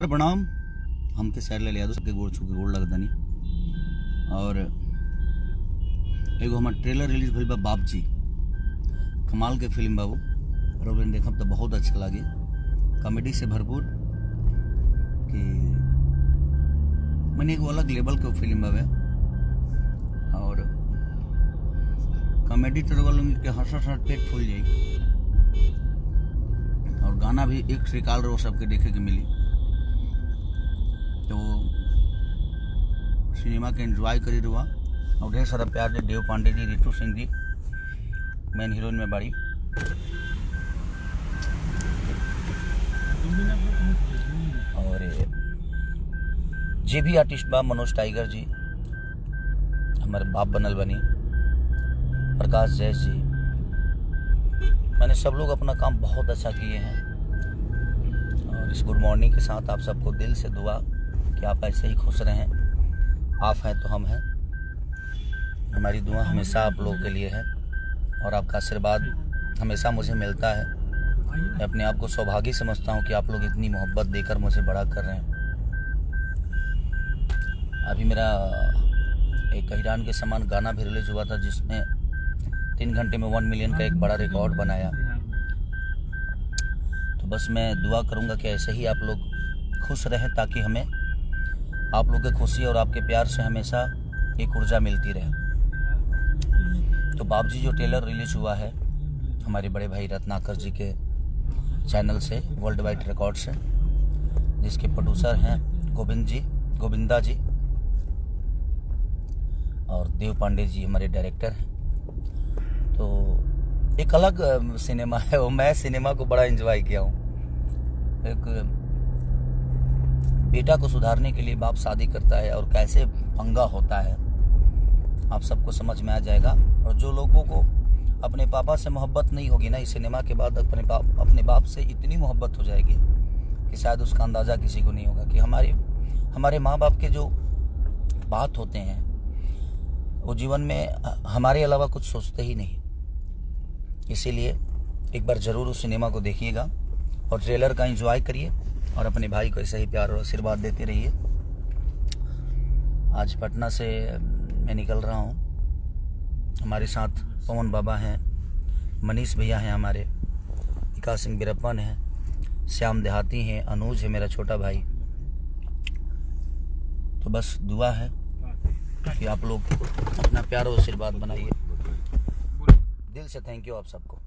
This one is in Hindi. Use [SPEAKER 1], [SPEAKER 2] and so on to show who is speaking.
[SPEAKER 1] प्रणाम। हमके सैर ले लिया तो सबके गोड़ छुके गोड़ लगता नहीं। और एगो हमार ट्रेलर रिलीज भइल बा बाबजी, कमाल के फिल्म बा वो। और देखब तो बहुत अच्छा लगे, कॉमेडी से भरपूर कि मैंने एगो अलग लेवल के फिल्म बावे। और कॉमेडी ट्रेवल के हंस पेट फूल जाई। और गाना भी एक श्रीकाल रो सबके देखे के मिली। तो सिनेमा के एंजॉय करी रुआ और ढेर सारा प्यार दे। देव पांडे जी, रितु सिंह जी मेन हीरोइन में बाड़ी। और जे भी आर्टिस्ट बा, मनोज टाइगर जी हमारे बाप बनल बनी, प्रकाश जैस जी, मैंने सब लोग अपना काम बहुत अच्छा किए हैं। और इस गुड मॉर्निंग के साथ आप सबको दिल से दुआ कि आप ऐसे ही खुश रहें। आप हैं तो हम हैं। हमारी दुआ हमेशा आप लोगों के लिए है और आपका आशीर्वाद हमेशा मुझे मिलता है। मैं अपने आप को सौभाग्य समझता हूँ कि आप लोग इतनी मोहब्बत देकर मुझे बड़ा कर रहे हैं। अभी मेरा एक हैरान के समान गाना भी रिलीज हुआ था जिसने 3 घंटे में 1 मिलियन का एक बड़ा रिकॉर्ड बनाया। तो बस मैं दुआ करूँगा कि ऐसे ही आप लोग खुश रहें ताकि हमें आप लोग की खुशी और आपके प्यार से हमेशा एक ऊर्जा मिलती रहे। तो बाबजी जो ट्रेलर रिलीज हुआ है हमारे बड़े भाई रत्नाकर जी के चैनल से, वर्ल्ड वाइड रिकॉर्ड से, जिसके प्रोड्यूसर हैं गोविंदा जी और देव पांडे जी हमारे डायरेक्टर हैं। तो एक अलग सिनेमा है वो। मैं सिनेमा को बड़ा एंजॉय किया हूँ। एक बेटा को सुधारने के लिए बाप शादी करता है और कैसे पंगा होता है आप सबको समझ में आ जाएगा। और जो लोगों को अपने पापा से मोहब्बत नहीं होगी ना, इस सिनेमा के बाद अपने बाप से इतनी मोहब्बत हो जाएगी कि शायद उसका अंदाज़ा किसी को नहीं होगा कि हमारे माँ बाप के जो बात होते हैं वो जीवन में हमारे अलावा कुछ सोचते ही नहीं। इसीलिए एक बार ज़रूर उस सिनेमा को देखिएगा और ट्रेलर का एंजॉय करिए और अपने भाई को ऐसे ही प्यार और आशीर्वाद देते रहिए। आज पटना से मैं निकल रहा हूँ। हमारे साथ पवन बाबा हैं, मनीष भैया हैं, हमारे विकास सिंह बिरप्पन हैं, श्याम देहाती हैं, अनुज है मेरा छोटा भाई। तो बस दुआ है कि आप लोग अपना प्यार और आशीर्वाद बनाइए। दिल से थैंक यू आप सबको।